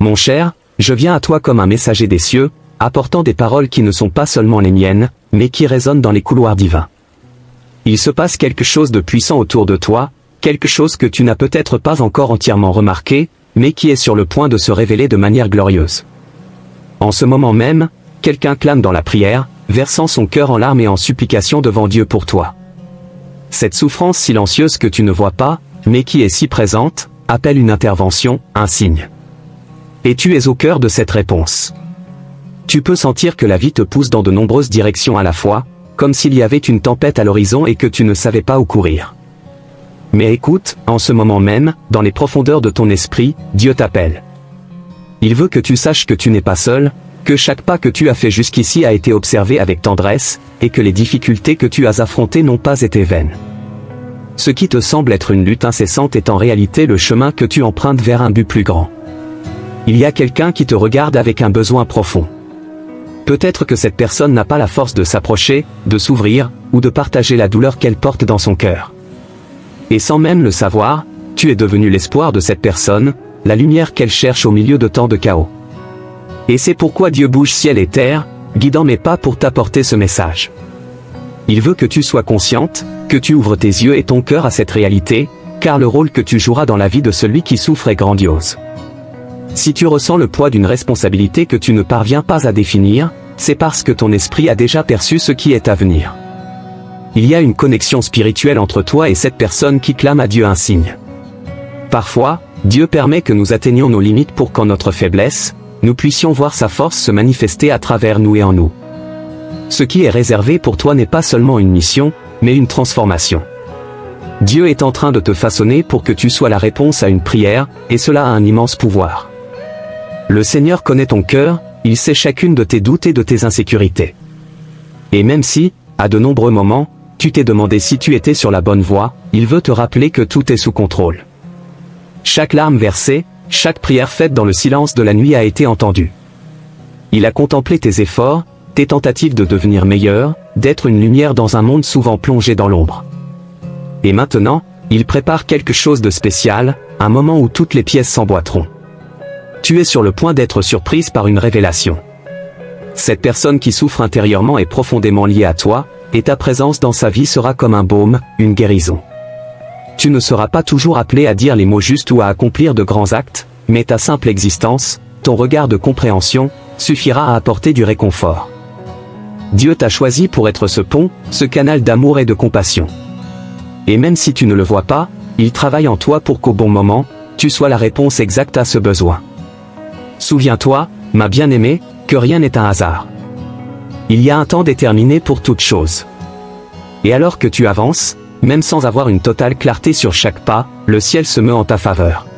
Mon cher, je viens à toi comme un messager des cieux, apportant des paroles qui ne sont pas seulement les miennes, mais qui résonnent dans les couloirs divins. Il se passe quelque chose de puissant autour de toi, quelque chose que tu n'as peut-être pas encore entièrement remarqué, mais qui est sur le point de se révéler de manière glorieuse. En ce moment même, quelqu'un clame dans la prière, versant son cœur en larmes et en supplication devant Dieu pour toi. Cette souffrance silencieuse que tu ne vois pas, mais qui est si présente, appelle une intervention, un signe. Et tu es au cœur de cette réponse. Tu peux sentir que la vie te pousse dans de nombreuses directions à la fois, comme s'il y avait une tempête à l'horizon et que tu ne savais pas où courir. Mais écoute, en ce moment même, dans les profondeurs de ton esprit, Dieu t'appelle. Il veut que tu saches que tu n'es pas seul, que chaque pas que tu as fait jusqu'ici a été observé avec tendresse, et que les difficultés que tu as affrontées n'ont pas été vaines. Ce qui te semble être une lutte incessante est en réalité le chemin que tu empruntes vers un but plus grand. Il y a quelqu'un qui te regarde avec un besoin profond. Peut-être que cette personne n'a pas la force de s'approcher, de s'ouvrir, ou de partager la douleur qu'elle porte dans son cœur. Et sans même le savoir, tu es devenu l'espoir de cette personne, la lumière qu'elle cherche au milieu de tant de chaos. Et c'est pourquoi Dieu bouge ciel et terre, guidant mes pas pour t'apporter ce message. Il veut que tu sois consciente, que tu ouvres tes yeux et ton cœur à cette réalité, car le rôle que tu joueras dans la vie de celui qui souffre est grandiose. Si tu ressens le poids d'une responsabilité que tu ne parviens pas à définir, c'est parce que ton esprit a déjà perçu ce qui est à venir. Il y a une connexion spirituelle entre toi et cette personne qui clame à Dieu un signe. Parfois, Dieu permet que nous atteignions nos limites pour qu'en notre faiblesse, nous puissions voir sa force se manifester à travers nous et en nous. Ce qui est réservé pour toi n'est pas seulement une mission, mais une transformation. Dieu est en train de te façonner pour que tu sois la réponse à une prière, et cela a un immense pouvoir. Le Seigneur connaît ton cœur, il sait chacune de tes doutes et de tes insécurités. Et même si, à de nombreux moments, tu t'es demandé si tu étais sur la bonne voie, il veut te rappeler que tout est sous contrôle. Chaque larme versée, chaque prière faite dans le silence de la nuit a été entendue. Il a contemplé tes efforts, tes tentatives de devenir meilleur, d'être une lumière dans un monde souvent plongé dans l'ombre. Et maintenant, il prépare quelque chose de spécial, un moment où toutes les pièces s'emboîteront. Tu es sur le point d'être surprise par une révélation. Cette personne qui souffre intérieurement est profondément liée à toi, et ta présence dans sa vie sera comme un baume, une guérison. Tu ne seras pas toujours appelé à dire les mots justes ou à accomplir de grands actes, mais ta simple existence, ton regard de compréhension, suffira à apporter du réconfort. Dieu t'a choisi pour être ce pont, ce canal d'amour et de compassion. Et même si tu ne le vois pas, il travaille en toi pour qu'au bon moment, tu sois la réponse exacte à ce besoin. Souviens-toi, ma bien-aimée, que rien n'est un hasard. Il y a un temps déterminé pour toute chose. Et alors que tu avances, même sans avoir une totale clarté sur chaque pas, le ciel se meut en ta faveur.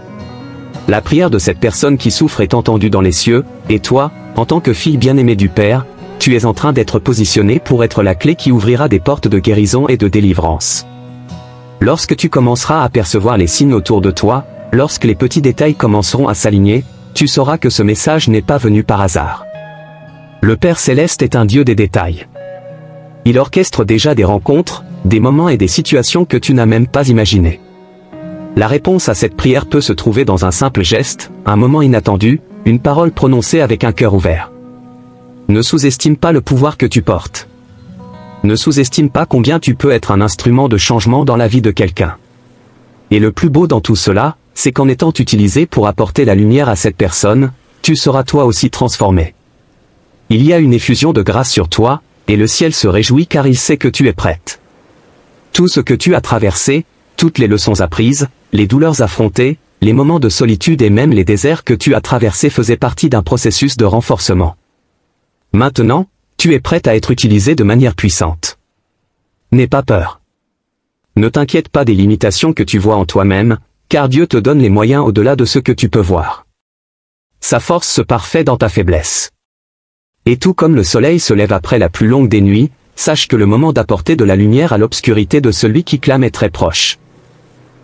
La prière de cette personne qui souffre est entendue dans les cieux, et toi, en tant que fille bien-aimée du Père, tu es en train d'être positionnée pour être la clé qui ouvrira des portes de guérison et de délivrance. Lorsque tu commenceras à percevoir les signes autour de toi, lorsque les petits détails commenceront à s'aligner, tu sauras que ce message n'est pas venu par hasard. Le Père Céleste est un Dieu des détails. Il orchestre déjà des rencontres, des moments et des situations que tu n'as même pas imaginées. La réponse à cette prière peut se trouver dans un simple geste, un moment inattendu, une parole prononcée avec un cœur ouvert. Ne sous-estime pas le pouvoir que tu portes. Ne sous-estime pas combien tu peux être un instrument de changement dans la vie de quelqu'un. Et le plus beau dans tout cela, c'est qu'en étant utilisé pour apporter la lumière à cette personne, tu seras toi aussi transformé. Il y a une effusion de grâce sur toi, et le ciel se réjouit car il sait que tu es prête. Tout ce que tu as traversé, toutes les leçons apprises, les douleurs affrontées, les moments de solitude et même les déserts que tu as traversés faisaient partie d'un processus de renforcement. Maintenant, tu es prête à être utilisée de manière puissante. N'aie pas peur. Ne t'inquiète pas des limitations que tu vois en toi-même, car Dieu te donne les moyens au-delà de ce que tu peux voir. Sa force se parfait dans ta faiblesse. Et tout comme le soleil se lève après la plus longue des nuits, sache que le moment d'apporter de la lumière à l'obscurité de celui qui clame est très proche.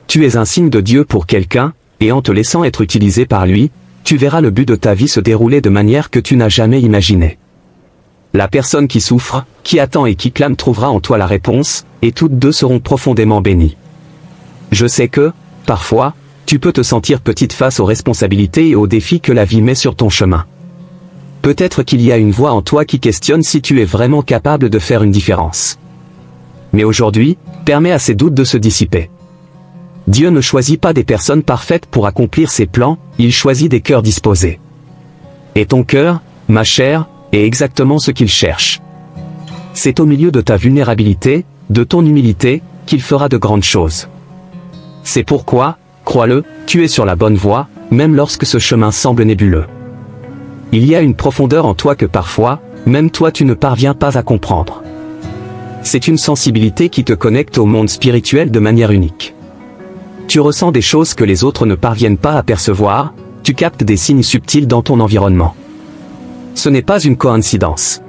Tu es un signe de Dieu pour quelqu'un, et en te laissant être utilisé par lui, tu verras le but de ta vie se dérouler de manière que tu n'as jamais imaginée. La personne qui souffre, qui attend et qui clame trouvera en toi la réponse, et toutes deux seront profondément bénies. Je sais que, parfois, tu peux te sentir petite face aux responsabilités et aux défis que la vie met sur ton chemin. Peut-être qu'il y a une voix en toi qui questionne si tu es vraiment capable de faire une différence. Mais aujourd'hui, permets à ces doutes de se dissiper. Dieu ne choisit pas des personnes parfaites pour accomplir ses plans, il choisit des cœurs disposés. Et ton cœur, ma chère, est exactement ce qu'il cherche. C'est au milieu de ta vulnérabilité, de ton humilité, qu'il fera de grandes choses. C'est pourquoi, crois-le, tu es sur la bonne voie, même lorsque ce chemin semble nébuleux. Il y a une profondeur en toi que parfois, même toi tu ne parviens pas à comprendre. C'est une sensibilité qui te connecte au monde spirituel de manière unique. Tu ressens des choses que les autres ne parviennent pas à percevoir, tu captes des signes subtils dans ton environnement. Ce n'est pas une coïncidence.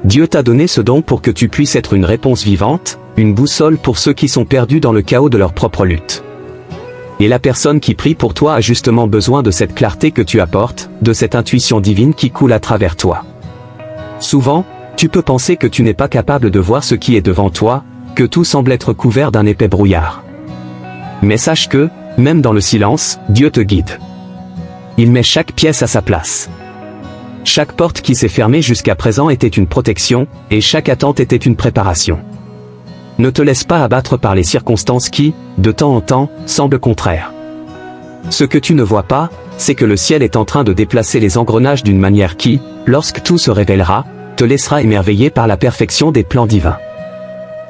Dieu t'a donné ce don pour que tu puisses être une réponse vivante, une boussole pour ceux qui sont perdus dans le chaos de leur propre lutte. Et la personne qui prie pour toi a justement besoin de cette clarté que tu apportes, de cette intuition divine qui coule à travers toi. Souvent, tu peux penser que tu n'es pas capable de voir ce qui est devant toi, que tout semble être couvert d'un épais brouillard. Mais sache que, même dans le silence, Dieu te guide. Il met chaque pièce à sa place. Chaque porte qui s'est fermée jusqu'à présent était une protection, et chaque attente était une préparation. Ne te laisse pas abattre par les circonstances qui, de temps en temps, semblent contraires. Ce que tu ne vois pas, c'est que le ciel est en train de déplacer les engrenages d'une manière qui, lorsque tout se révélera, te laissera émerveillé par la perfection des plans divins.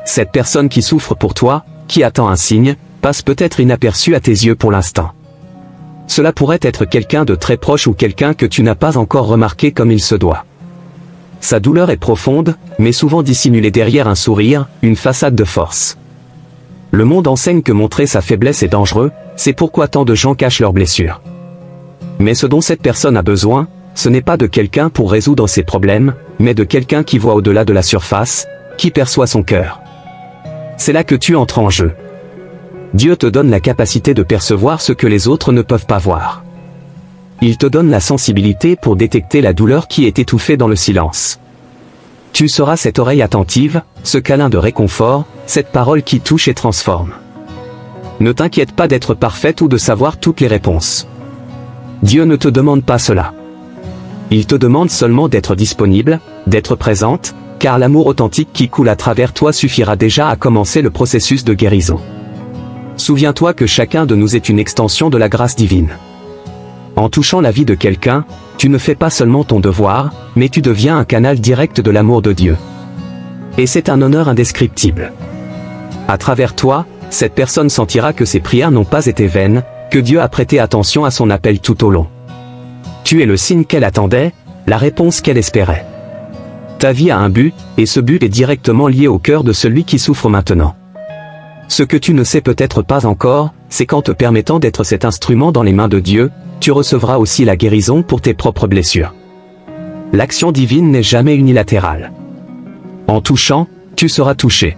Cette personne qui souffre pour toi, qui attend un signe, passe peut-être inaperçue à tes yeux pour l'instant. Cela pourrait être quelqu'un de très proche ou quelqu'un que tu n'as pas encore remarqué comme il se doit. Sa douleur est profonde, mais souvent dissimulée derrière un sourire, une façade de force. Le monde enseigne que montrer sa faiblesse est dangereux, c'est pourquoi tant de gens cachent leurs blessures. Mais ce dont cette personne a besoin, ce n'est pas de quelqu'un pour résoudre ses problèmes, mais de quelqu'un qui voit au-delà de la surface, qui perçoit son cœur. C'est là que tu entres en jeu. Dieu te donne la capacité de percevoir ce que les autres ne peuvent pas voir. Il te donne la sensibilité pour détecter la douleur qui est étouffée dans le silence. Tu seras cette oreille attentive, ce câlin de réconfort, cette parole qui touche et transforme. Ne t'inquiète pas d'être parfaite ou de savoir toutes les réponses. Dieu ne te demande pas cela. Il te demande seulement d'être disponible, d'être présente, car l'amour authentique qui coule à travers toi suffira déjà à commencer le processus de guérison. Souviens-toi que chacun de nous est une extension de la grâce divine. En touchant la vie de quelqu'un, tu ne fais pas seulement ton devoir, mais tu deviens un canal direct de l'amour de Dieu. Et c'est un honneur indescriptible. À travers toi, cette personne sentira que ses prières n'ont pas été vaines, que Dieu a prêté attention à son appel tout au long. Tu es le signe qu'elle attendait, la réponse qu'elle espérait. Ta vie a un but, et ce but est directement lié au cœur de celui qui souffre maintenant. Ce que tu ne sais peut-être pas encore, c'est qu'en te permettant d'être cet instrument dans les mains de Dieu, tu recevras aussi la guérison pour tes propres blessures. L'action divine n'est jamais unilatérale. En touchant, tu seras touché.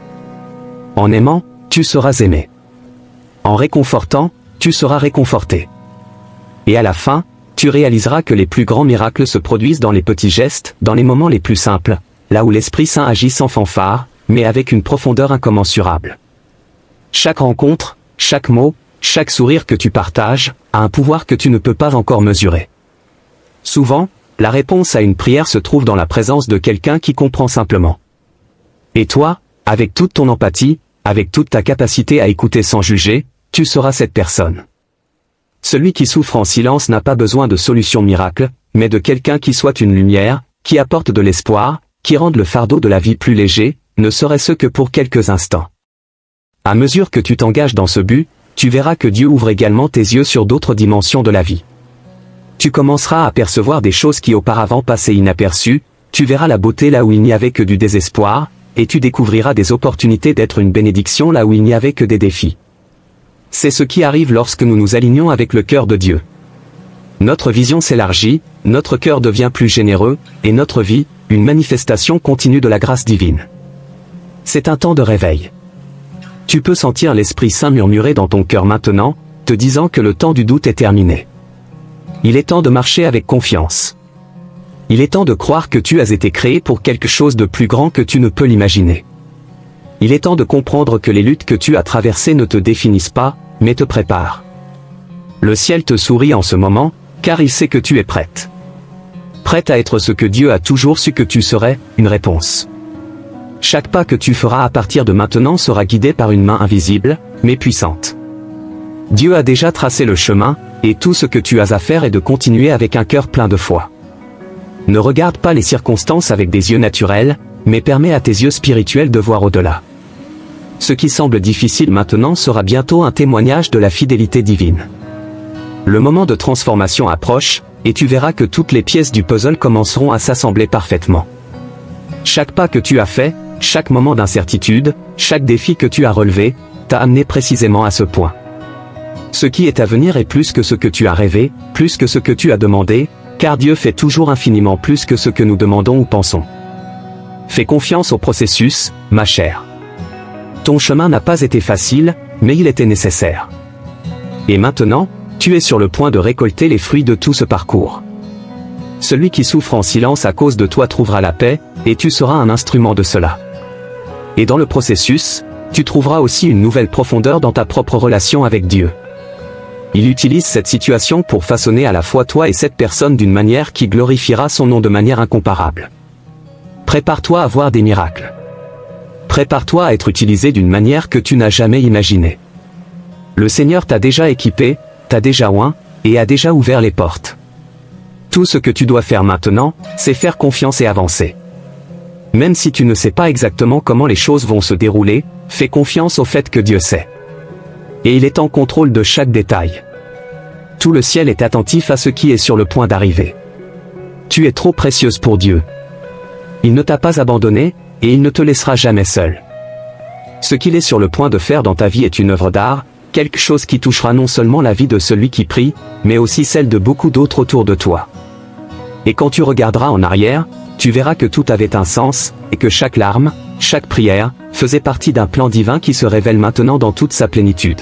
En aimant, tu seras aimé. En réconfortant, tu seras réconforté. Et à la fin, tu réaliseras que les plus grands miracles se produisent dans les petits gestes, dans les moments les plus simples, là où l'Esprit Saint agit sans fanfare, mais avec une profondeur incommensurable. Chaque rencontre, chaque mot, chaque sourire que tu partages, a un pouvoir que tu ne peux pas encore mesurer. Souvent, la réponse à une prière se trouve dans la présence de quelqu'un qui comprend simplement. Et toi, avec toute ton empathie, avec toute ta capacité à écouter sans juger, tu seras cette personne. Celui qui souffre en silence n'a pas besoin de solution miracle, mais de quelqu'un qui soit une lumière, qui apporte de l'espoir, qui rende le fardeau de la vie plus léger, ne serait-ce que pour quelques instants. À mesure que tu t'engages dans ce but, tu verras que Dieu ouvre également tes yeux sur d'autres dimensions de la vie. Tu commenceras à percevoir des choses qui auparavant passaient inaperçues, tu verras la beauté là où il n'y avait que du désespoir, et tu découvriras des opportunités d'être une bénédiction là où il n'y avait que des défis. C'est ce qui arrive lorsque nous nous alignons avec le cœur de Dieu. Notre vision s'élargit, notre cœur devient plus généreux, et notre vie, une manifestation continue de la grâce divine. C'est un temps de réveil. Tu peux sentir l'Esprit Saint murmurer dans ton cœur maintenant, te disant que le temps du doute est terminé. Il est temps de marcher avec confiance. Il est temps de croire que tu as été créé pour quelque chose de plus grand que tu ne peux l'imaginer. Il est temps de comprendre que les luttes que tu as traversées ne te définissent pas, mais te préparent. Le ciel te sourit en ce moment, car il sait que tu es prête. Prête à être ce que Dieu a toujours su que tu serais, une réponse. Chaque pas que tu feras à partir de maintenant sera guidé par une main invisible, mais puissante. Dieu a déjà tracé le chemin, et tout ce que tu as à faire est de continuer avec un cœur plein de foi. Ne regarde pas les circonstances avec des yeux naturels, mais permets à tes yeux spirituels de voir au-delà. Ce qui semble difficile maintenant sera bientôt un témoignage de la fidélité divine. Le moment de transformation approche, et tu verras que toutes les pièces du puzzle commenceront à s'assembler parfaitement. Chaque pas que tu as fait, chaque moment d'incertitude, chaque défi que tu as relevé, t'a amené précisément à ce point. Ce qui est à venir est plus que ce que tu as rêvé, plus que ce que tu as demandé, car Dieu fait toujours infiniment plus que ce que nous demandons ou pensons. Fais confiance au processus, ma chère. Ton chemin n'a pas été facile, mais il était nécessaire. Et maintenant, tu es sur le point de récolter les fruits de tout ce parcours. Celui qui souffre en silence à cause de toi trouvera la paix, et tu seras un instrument de cela. Et dans le processus, tu trouveras aussi une nouvelle profondeur dans ta propre relation avec Dieu. Il utilise cette situation pour façonner à la fois toi et cette personne d'une manière qui glorifiera son nom de manière incomparable. Prépare-toi à voir des miracles. Prépare-toi à être utilisé d'une manière que tu n'as jamais imaginée. Le Seigneur t'a déjà équipé, t'a déjà oint, et a déjà ouvert les portes. Tout ce que tu dois faire maintenant, c'est faire confiance et avancer. Même si tu ne sais pas exactement comment les choses vont se dérouler, fais confiance au fait que Dieu sait. Et il est en contrôle de chaque détail. Tout le ciel est attentif à ce qui est sur le point d'arriver. Tu es trop précieuse pour Dieu. Il ne t'a pas abandonné, et il ne te laissera jamais seul. Ce qu'il est sur le point de faire dans ta vie est une œuvre d'art, quelque chose qui touchera non seulement la vie de celui qui prie, mais aussi celle de beaucoup d'autres autour de toi. Et quand tu regarderas en arrière, tu verras que tout avait un sens, et que chaque larme, chaque prière, faisait partie d'un plan divin qui se révèle maintenant dans toute sa plénitude.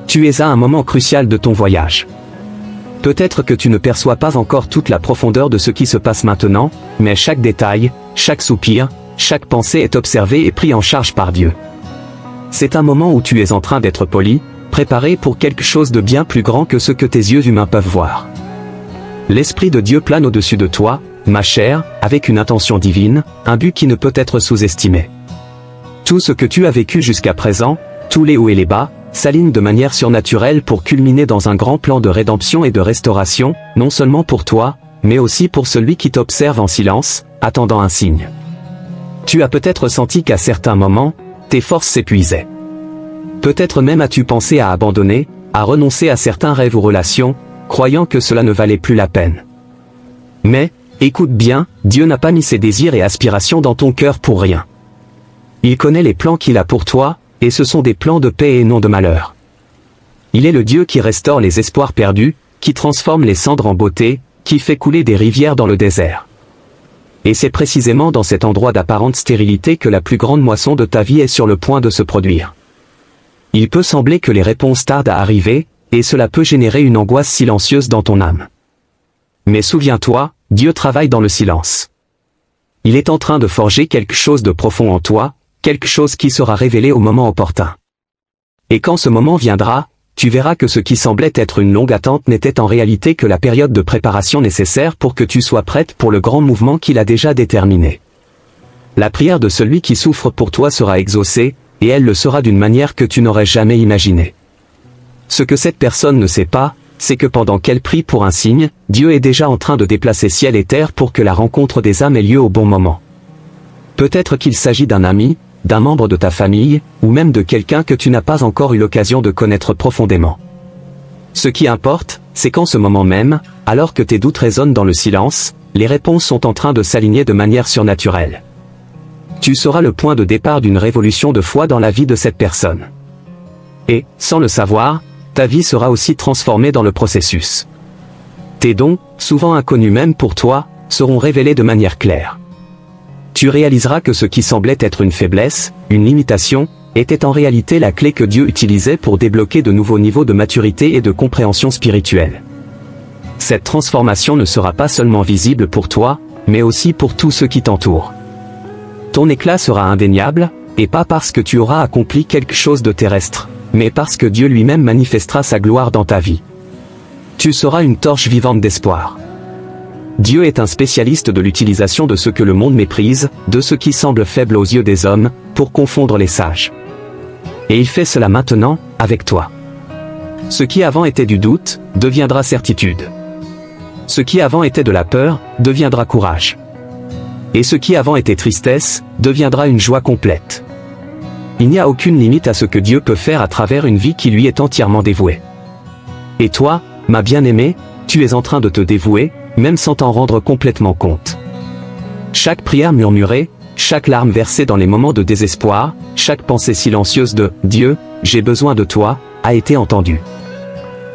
Tu es à un moment crucial de ton voyage. Peut-être que tu ne perçois pas encore toute la profondeur de ce qui se passe maintenant, mais chaque détail, chaque soupir, chaque pensée est observée et pris en charge par Dieu. C'est un moment où tu es en train d'être poli, préparé pour quelque chose de bien plus grand que ce que tes yeux humains peuvent voir. L'Esprit de Dieu plane au-dessus de toi, ma chère, avec une intention divine, un but qui ne peut être sous-estimé. Tout ce que tu as vécu jusqu'à présent, tous les hauts et les bas, s'alignent de manière surnaturelle pour culminer dans un grand plan de rédemption et de restauration, non seulement pour toi, mais aussi pour celui qui t'observe en silence, attendant un signe. Tu as peut-être senti qu'à certains moments, tes forces s'épuisaient. Peut-être même as-tu pensé à abandonner, à renoncer à certains rêves ou relations, croyant que cela ne valait plus la peine. Mais, écoute bien, Dieu n'a pas mis ses désirs et aspirations dans ton cœur pour rien. Il connaît les plans qu'il a pour toi, et ce sont des plans de paix et non de malheur. Il est le Dieu qui restaure les espoirs perdus, qui transforme les cendres en beauté, qui fait couler des rivières dans le désert. Et c'est précisément dans cet endroit d'apparente stérilité que la plus grande moisson de ta vie est sur le point de se produire. Il peut sembler que les réponses tardent à arriver, et cela peut générer une angoisse silencieuse dans ton âme. Mais souviens-toi, Dieu travaille dans le silence. Il est en train de forger quelque chose de profond en toi, quelque chose qui sera révélé au moment opportun. Et quand ce moment viendra, tu verras que ce qui semblait être une longue attente n'était en réalité que la période de préparation nécessaire pour que tu sois prête pour le grand mouvement qu'il a déjà déterminé. La prière de celui qui souffre pour toi sera exaucée, et elle le sera d'une manière que tu n'aurais jamais imaginée. Ce que cette personne ne sait pas, c'est que pendant qu'elle prie pour un signe, Dieu est déjà en train de déplacer ciel et terre pour que la rencontre des âmes ait lieu au bon moment. Peut-être qu'il s'agit d'un ami, d'un membre de ta famille, ou même de quelqu'un que tu n'as pas encore eu l'occasion de connaître profondément. Ce qui importe, c'est qu'en ce moment même, alors que tes doutes résonnent dans le silence, les réponses sont en train de s'aligner de manière surnaturelle. Tu seras le point de départ d'une révolution de foi dans la vie de cette personne. Et, sans le savoir, ta vie sera aussi transformée dans le processus. Tes dons, souvent inconnus même pour toi, seront révélés de manière claire. Tu réaliseras que ce qui semblait être une faiblesse, une limitation, était en réalité la clé que Dieu utilisait pour débloquer de nouveaux niveaux de maturité et de compréhension spirituelle. Cette transformation ne sera pas seulement visible pour toi, mais aussi pour tous ceux qui t'entourent. Ton éclat sera indéniable, et pas parce que tu auras accompli quelque chose de terrestre, mais parce que Dieu lui-même manifestera sa gloire dans ta vie. Tu seras une torche vivante d'espoir. Dieu est un spécialiste de l'utilisation de ce que le monde méprise, de ce qui semble faible aux yeux des hommes, pour confondre les sages. Et il fait cela maintenant, avec toi. Ce qui avant était du doute, deviendra certitude. Ce qui avant était de la peur, deviendra courage. Et ce qui avant était tristesse, deviendra une joie complète. Il n'y a aucune limite à ce que Dieu peut faire à travers une vie qui lui est entièrement dévouée. Et toi, ma bien-aimée, tu es en train de te dévouer, même sans t'en rendre complètement compte. Chaque prière murmurée, chaque larme versée dans les moments de désespoir, chaque pensée silencieuse de « Dieu, j'ai besoin de toi » a été entendue.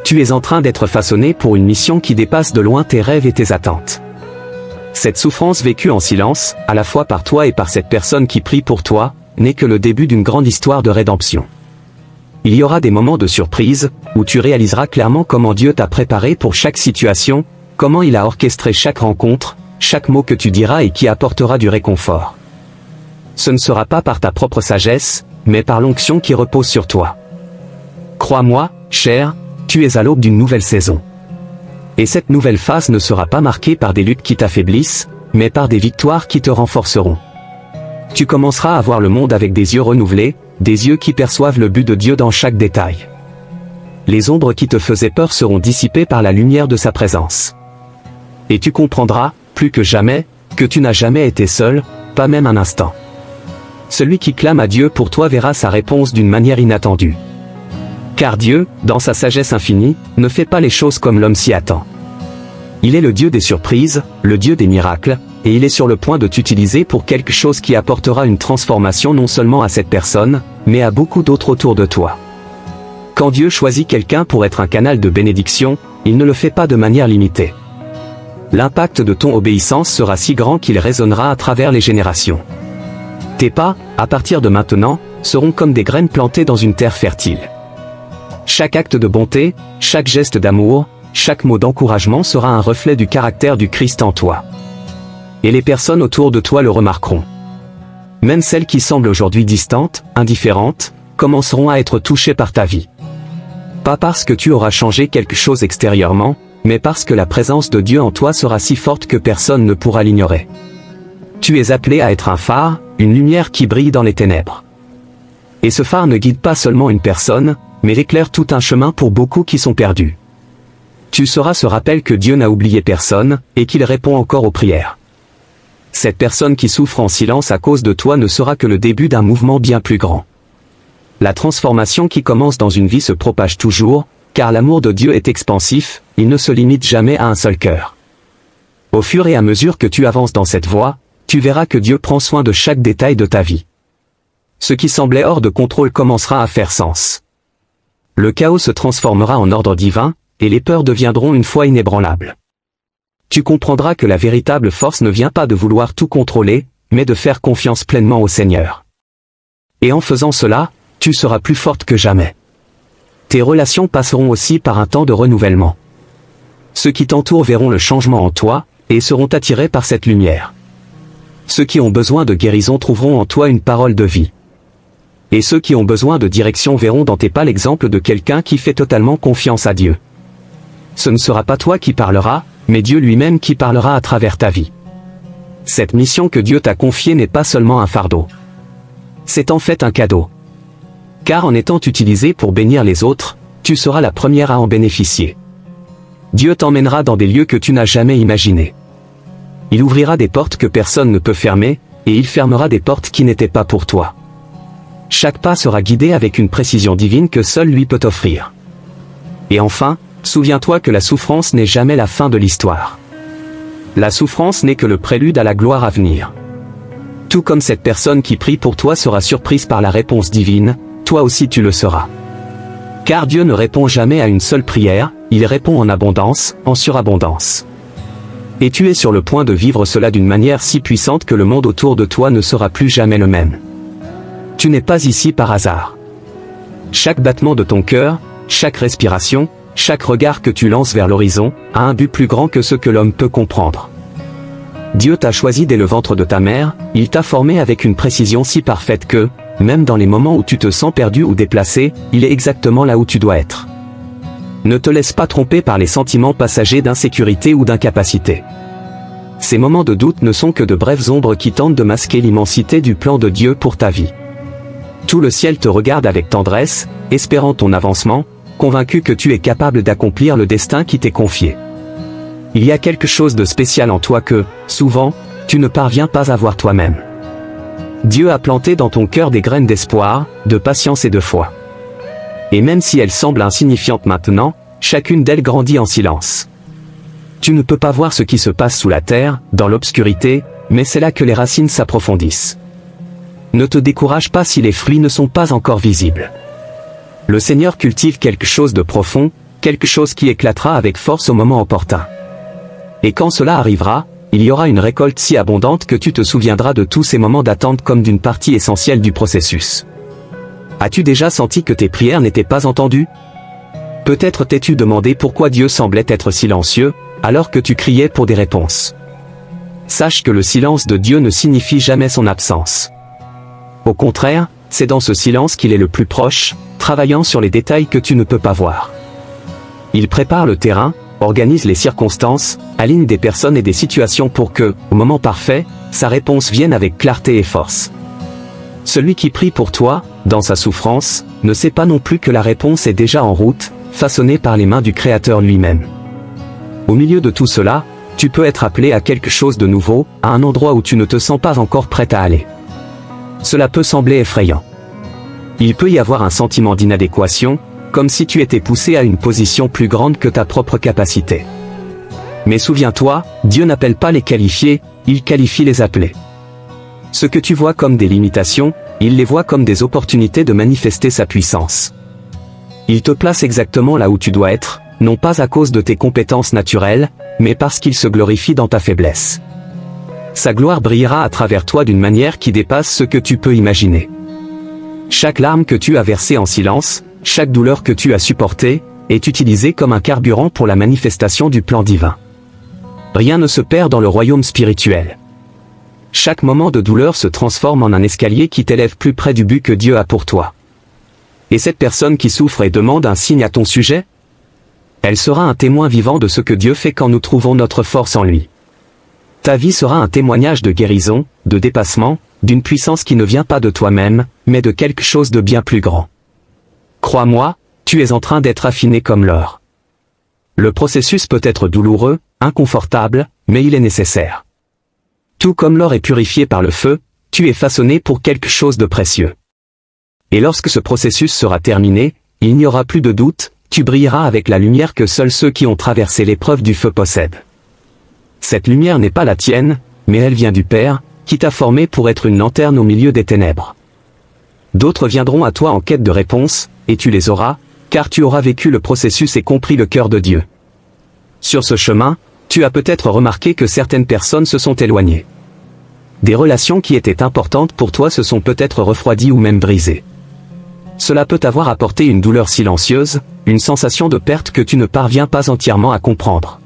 Tu es en train d'être façonné pour une mission qui dépasse de loin tes rêves et tes attentes. Cette souffrance vécue en silence, à la fois par toi et par cette personne qui prie pour toi, n'est que le début d'une grande histoire de rédemption. Il y aura des moments de surprise, où tu réaliseras clairement comment Dieu t'a préparé pour chaque situation, comment il a orchestré chaque rencontre, chaque mot que tu diras et qui apportera du réconfort. Ce ne sera pas par ta propre sagesse, mais par l'onction qui repose sur toi. Crois-moi, cher, tu es à l'aube d'une nouvelle saison. Et cette nouvelle phase ne sera pas marquée par des luttes qui t'affaiblissent, mais par des victoires qui te renforceront. Tu commenceras à voir le monde avec des yeux renouvelés, des yeux qui perçoivent le but de Dieu dans chaque détail. Les ombres qui te faisaient peur seront dissipées par la lumière de sa présence. Et tu comprendras, plus que jamais, que tu n'as jamais été seul, pas même un instant. Celui qui clame à Dieu pour toi verra sa réponse d'une manière inattendue. Car Dieu, dans sa sagesse infinie, ne fait pas les choses comme l'homme s'y attend. Il est le Dieu des surprises, le Dieu des miracles, et il est sur le point de t'utiliser pour quelque chose qui apportera une transformation non seulement à cette personne, mais à beaucoup d'autres autour de toi. Quand Dieu choisit quelqu'un pour être un canal de bénédiction, il ne le fait pas de manière limitée. L'impact de ton obéissance sera si grand qu'il résonnera à travers les générations. Tes pas, à partir de maintenant, seront comme des graines plantées dans une terre fertile. Chaque acte de bonté, chaque geste d'amour, chaque mot d'encouragement sera un reflet du caractère du Christ en toi. Et les personnes autour de toi le remarqueront. Même celles qui semblent aujourd'hui distantes, indifférentes, commenceront à être touchées par ta vie. Pas parce que tu auras changé quelque chose extérieurement, mais parce que la présence de Dieu en toi sera si forte que personne ne pourra l'ignorer. Tu es appelé à être un phare, une lumière qui brille dans les ténèbres. Et ce phare ne guide pas seulement une personne, mais éclaire tout un chemin pour beaucoup qui sont perdus. Tu seras ce rappel que Dieu n'a oublié personne, et qu'il répond encore aux prières. Cette personne qui souffre en silence à cause de toi ne sera que le début d'un mouvement bien plus grand. La transformation qui commence dans une vie se propage toujours, car l'amour de Dieu est expansif, il ne se limite jamais à un seul cœur. Au fur et à mesure que tu avances dans cette voie, tu verras que Dieu prend soin de chaque détail de ta vie. Ce qui semblait hors de contrôle commencera à faire sens. Le chaos se transformera en ordre divin, et les peurs deviendront une foi inébranlable. Tu comprendras que la véritable force ne vient pas de vouloir tout contrôler, mais de faire confiance pleinement au Seigneur. Et en faisant cela, tu seras plus forte que jamais. Tes relations passeront aussi par un temps de renouvellement. Ceux qui t'entourent verront le changement en toi, et seront attirés par cette lumière. Ceux qui ont besoin de guérison trouveront en toi une parole de vie. Et ceux qui ont besoin de direction verront dans tes pas l'exemple de quelqu'un qui fait totalement confiance à Dieu. Ce ne sera pas toi qui parleras, mais Dieu lui-même qui parlera à travers ta vie. Cette mission que Dieu t'a confiée n'est pas seulement un fardeau. C'est en fait un cadeau. Car en étant utilisé pour bénir les autres, tu seras la première à en bénéficier. Dieu t'emmènera dans des lieux que tu n'as jamais imaginés. Il ouvrira des portes que personne ne peut fermer, et il fermera des portes qui n'étaient pas pour toi. Chaque pas sera guidé avec une précision divine que seul lui peut offrir. Et enfin, souviens-toi que la souffrance n'est jamais la fin de l'histoire. La souffrance n'est que le prélude à la gloire à venir. Tout comme cette personne qui prie pour toi sera surprise par la réponse divine, toi aussi tu le seras. Car Dieu ne répond jamais à une seule prière, il répond en abondance, en surabondance. Et tu es sur le point de vivre cela d'une manière si puissante que le monde autour de toi ne sera plus jamais le même. Tu n'es pas ici par hasard. Chaque battement de ton cœur, chaque respiration, chaque regard que tu lances vers l'horizon, a un but plus grand que ce que l'homme peut comprendre. Dieu t'a choisi dès le ventre de ta mère, il t'a formé avec une précision si parfaite que, même dans les moments où tu te sens perdu ou déplacé, il est exactement là où tu dois être. Ne te laisse pas tromper par les sentiments passagers d'insécurité ou d'incapacité. Ces moments de doute ne sont que de brèves ombres qui tentent de masquer l'immensité du plan de Dieu pour ta vie. Tout le ciel te regarde avec tendresse, espérant ton avancement, convaincu que tu es capable d'accomplir le destin qui t'est confié. Il y a quelque chose de spécial en toi que, souvent, tu ne parviens pas à voir toi-même. Dieu a planté dans ton cœur des graines d'espoir, de patience et de foi. Et même si elles semblent insignifiantes maintenant, chacune d'elles grandit en silence. Tu ne peux pas voir ce qui se passe sous la terre, dans l'obscurité, mais c'est là que les racines s'approfondissent. Ne te décourage pas si les fruits ne sont pas encore visibles. Le Seigneur cultive quelque chose de profond, quelque chose qui éclatera avec force au moment opportun. Et quand cela arrivera, il y aura une récolte si abondante que tu te souviendras de tous ces moments d'attente comme d'une partie essentielle du processus. As-tu déjà senti que tes prières n'étaient pas entendues? Peut-être t'es-tu demandé pourquoi Dieu semblait être silencieux, alors que tu criais pour des réponses. Sache que le silence de Dieu ne signifie jamais son absence. Au contraire, c'est dans ce silence qu'il est le plus proche, travaillant sur les détails que tu ne peux pas voir. Il prépare le terrain, organise les circonstances, aligne des personnes et des situations pour que, au moment parfait, sa réponse vienne avec clarté et force. Celui qui prie pour toi, dans sa souffrance, ne sait pas non plus que la réponse est déjà en route, façonnée par les mains du Créateur lui-même. Au milieu de tout cela, tu peux être appelé à quelque chose de nouveau, à un endroit où tu ne te sens pas encore prêt à aller. Cela peut sembler effrayant. Il peut y avoir un sentiment d'inadéquation, comme si tu étais poussé à une position plus grande que ta propre capacité. Mais souviens-toi, Dieu n'appelle pas les qualifiés, il qualifie les appelés. Ce que tu vois comme des limitations, il les voit comme des opportunités de manifester sa puissance. Il te place exactement là où tu dois être, non pas à cause de tes compétences naturelles, mais parce qu'il se glorifie dans ta faiblesse. Sa gloire brillera à travers toi d'une manière qui dépasse ce que tu peux imaginer. Chaque larme que tu as versée en silence, chaque douleur que tu as supportée, est utilisée comme un carburant pour la manifestation du plan divin. Rien ne se perd dans le royaume spirituel. Chaque moment de douleur se transforme en un escalier qui t'élève plus près du but que Dieu a pour toi. Et cette personne qui souffre et demande un signe à ton sujet? Elle sera un témoin vivant de ce que Dieu fait quand nous trouvons notre force en lui. Ta vie sera un témoignage de guérison, de dépassement, d'une puissance qui ne vient pas de toi-même, mais de quelque chose de bien plus grand. Crois-moi, tu es en train d'être affiné comme l'or. Le processus peut être douloureux, inconfortable, mais il est nécessaire. Tout comme l'or est purifié par le feu, tu es façonné pour quelque chose de précieux. Et lorsque ce processus sera terminé, il n'y aura plus de doute, tu brilleras avec la lumière que seuls ceux qui ont traversé l'épreuve du feu possèdent. Cette lumière n'est pas la tienne, mais elle vient du Père, qui t'a formé pour être une lanterne au milieu des ténèbres. D'autres viendront à toi en quête de réponses, et tu les auras, car tu auras vécu le processus et compris le cœur de Dieu. Sur ce chemin, tu as peut-être remarqué que certaines personnes se sont éloignées. Des relations qui étaient importantes pour toi se sont peut-être refroidies ou même brisées. Cela peut t'avoir apporté une douleur silencieuse, une sensation de perte que tu ne parviens pas entièrement à comprendre.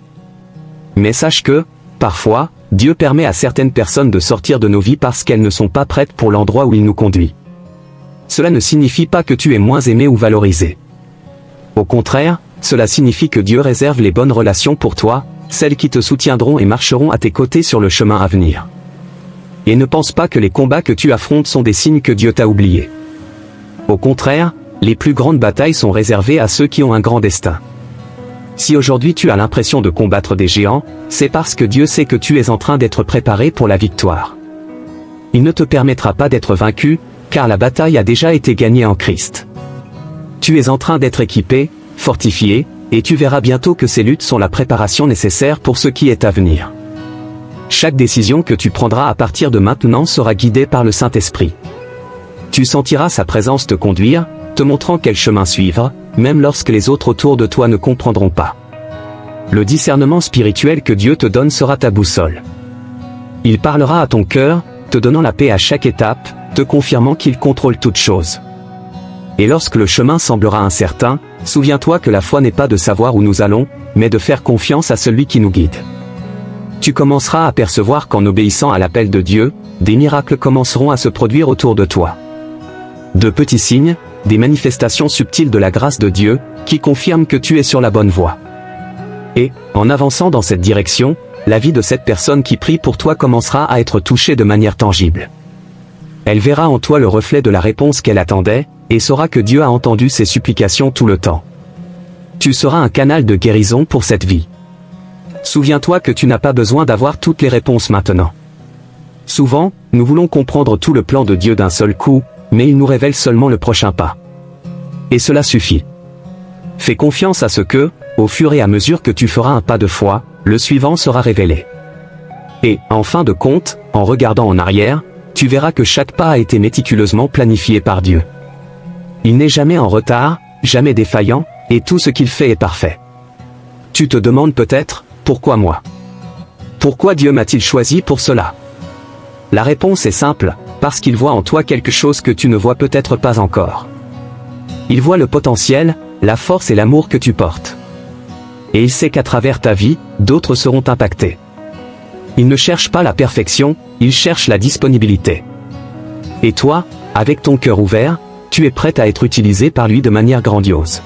Mais sache que, parfois, Dieu permet à certaines personnes de sortir de nos vies parce qu'elles ne sont pas prêtes pour l'endroit où il nous conduit. Cela ne signifie pas que tu es moins aimé ou valorisé. Au contraire, cela signifie que Dieu réserve les bonnes relations pour toi, celles qui te soutiendront et marcheront à tes côtés sur le chemin à venir. Et ne pense pas que les combats que tu affrontes sont des signes que Dieu t'a oubliés. Au contraire, les plus grandes batailles sont réservées à ceux qui ont un grand destin. Si aujourd'hui tu as l'impression de combattre des géants, c'est parce que Dieu sait que tu es en train d'être préparé pour la victoire. Il ne te permettra pas d'être vaincu, car la bataille a déjà été gagnée en Christ. Tu es en train d'être équipé, fortifié, et tu verras bientôt que ces luttes sont la préparation nécessaire pour ce qui est à venir. Chaque décision que tu prendras à partir de maintenant sera guidée par le Saint-Esprit. Tu sentiras sa présence te conduire, te montrant quel chemin suivre, même lorsque les autres autour de toi ne comprendront pas. Le discernement spirituel que Dieu te donne sera ta boussole. Il parlera à ton cœur, te donnant la paix à chaque étape, te confirmant qu'il contrôle toutes choses. Et lorsque le chemin semblera incertain, souviens-toi que la foi n'est pas de savoir où nous allons, mais de faire confiance à celui qui nous guide. Tu commenceras à percevoir qu'en obéissant à l'appel de Dieu, des miracles commenceront à se produire autour de toi. De petits signes, des manifestations subtiles de la grâce de Dieu, qui confirment que tu es sur la bonne voie. Et, en avançant dans cette direction, la vie de cette personne qui prie pour toi commencera à être touchée de manière tangible. Elle verra en toi le reflet de la réponse qu'elle attendait, et saura que Dieu a entendu ses supplications tout le temps. Tu seras un canal de guérison pour cette vie. Souviens-toi que tu n'as pas besoin d'avoir toutes les réponses maintenant. Souvent, nous voulons comprendre tout le plan de Dieu d'un seul coup, mais il nous révèle seulement le prochain pas. Et cela suffit. Fais confiance à ce que, au fur et à mesure que tu feras un pas de foi, le suivant sera révélé. Et, en fin de compte, en regardant en arrière, tu verras que chaque pas a été méticuleusement planifié par Dieu. Il n'est jamais en retard, jamais défaillant, et tout ce qu'il fait est parfait. Tu te demandes peut-être, pourquoi moi? Pourquoi Dieu m'a-t-il choisi pour cela? La réponse est simple, parce qu'il voit en toi quelque chose que tu ne vois peut-être pas encore. Il voit le potentiel, la force et l'amour que tu portes. Et il sait qu'à travers ta vie, d'autres seront impactés. Il ne cherche pas la perfection, il cherche la disponibilité. Et toi, avec ton cœur ouvert, tu es prêt à être utilisé par lui de manière grandiose.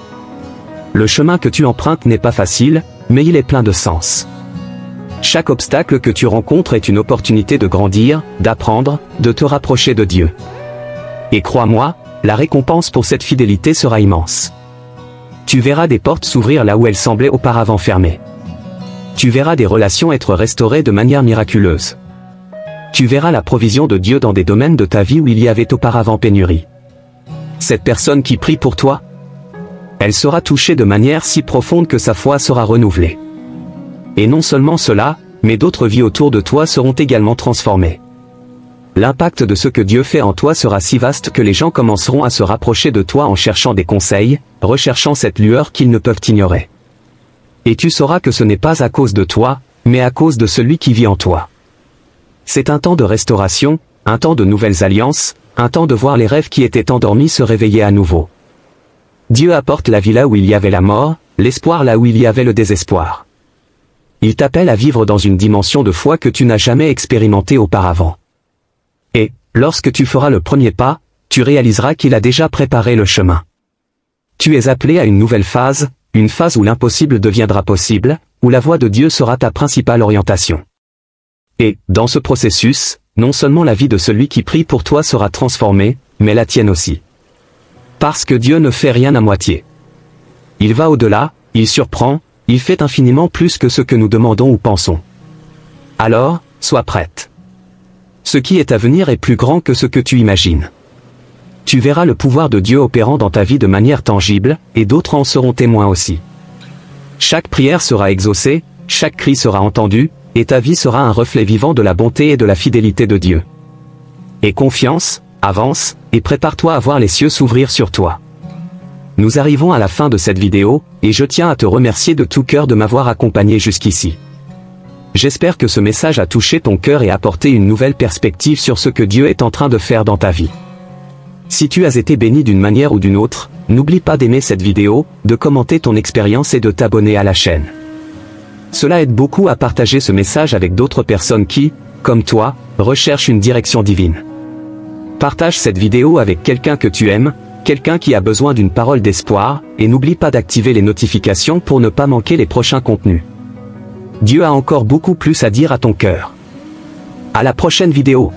Le chemin que tu empruntes n'est pas facile, mais il est plein de sens. Chaque obstacle que tu rencontres est une opportunité de grandir, d'apprendre, de te rapprocher de Dieu. Et crois-moi, la récompense pour cette fidélité sera immense. Tu verras des portes s'ouvrir là où elles semblaient auparavant fermées. Tu verras des relations être restaurées de manière miraculeuse. Tu verras la provision de Dieu dans des domaines de ta vie où il y avait auparavant pénurie. Cette personne qui prie pour toi, elle sera touchée de manière si profonde que sa foi sera renouvelée. Et non seulement cela, mais d'autres vies autour de toi seront également transformées. L'impact de ce que Dieu fait en toi sera si vaste que les gens commenceront à se rapprocher de toi en cherchant des conseils, recherchant cette lueur qu'ils ne peuvent ignorer. Et tu sauras que ce n'est pas à cause de toi, mais à cause de celui qui vit en toi. C'est un temps de restauration, un temps de nouvelles alliances, un temps de voir les rêves qui étaient endormis se réveiller à nouveau. Dieu apporte la vie là où il y avait la mort, l'espoir là où il y avait le désespoir. Il t'appelle à vivre dans une dimension de foi que tu n'as jamais expérimentée auparavant. Et, lorsque tu feras le premier pas, tu réaliseras qu'il a déjà préparé le chemin. Tu es appelé à une nouvelle phase, une phase où l'impossible deviendra possible, où la voie de Dieu sera ta principale orientation. Et, dans ce processus, non seulement la vie de celui qui prie pour toi sera transformée, mais la tienne aussi. Parce que Dieu ne fait rien à moitié. Il va au-delà, il surprend, il fait infiniment plus que ce que nous demandons ou pensons. Alors, sois prête. Ce qui est à venir est plus grand que ce que tu imagines. Tu verras le pouvoir de Dieu opérant dans ta vie de manière tangible, et d'autres en seront témoins aussi. Chaque prière sera exaucée, chaque cri sera entendu, et ta vie sera un reflet vivant de la bonté et de la fidélité de Dieu. Aie confiance, avance, et prépare-toi à voir les cieux s'ouvrir sur toi. Nous arrivons à la fin de cette vidéo, et je tiens à te remercier de tout cœur de m'avoir accompagné jusqu'ici. J'espère que ce message a touché ton cœur et apporté une nouvelle perspective sur ce que Dieu est en train de faire dans ta vie. Si tu as été béni d'une manière ou d'une autre, n'oublie pas d'aimer cette vidéo, de commenter ton expérience et de t'abonner à la chaîne. Cela aide beaucoup à partager ce message avec d'autres personnes qui, comme toi, recherchent une direction divine. Partage cette vidéo avec quelqu'un que tu aimes, quelqu'un qui a besoin d'une parole d'espoir, et n'oublie pas d'activer les notifications pour ne pas manquer les prochains contenus. Dieu a encore beaucoup plus à dire à ton cœur. À la prochaine vidéo.